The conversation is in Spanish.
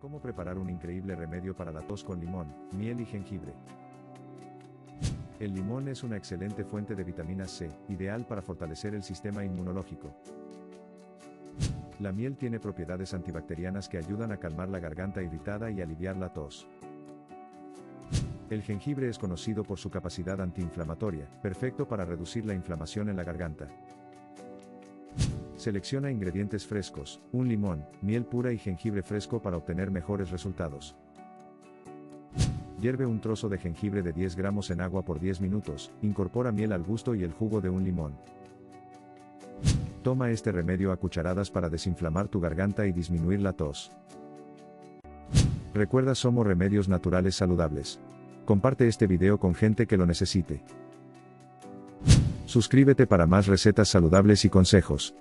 ¿Cómo preparar un increíble remedio para la tos con limón, miel y jengibre? El limón es una excelente fuente de vitamina C, ideal para fortalecer el sistema inmunológico. La miel tiene propiedades antibacterianas que ayudan a calmar la garganta irritada y aliviar la tos. El jengibre es conocido por su capacidad antiinflamatoria, perfecto para reducir la inflamación en la garganta. Selecciona ingredientes frescos, un limón, miel pura y jengibre fresco para obtener mejores resultados. Hierve un trozo de jengibre de 10 gramos en agua por 10 minutos, incorpora miel al gusto y el jugo de un limón. Toma este remedio a cucharadas para desinflamar tu garganta y disminuir la tos. Recuerda, somos remedios naturales saludables. Comparte este video con gente que lo necesite. Suscríbete para más recetas saludables y consejos.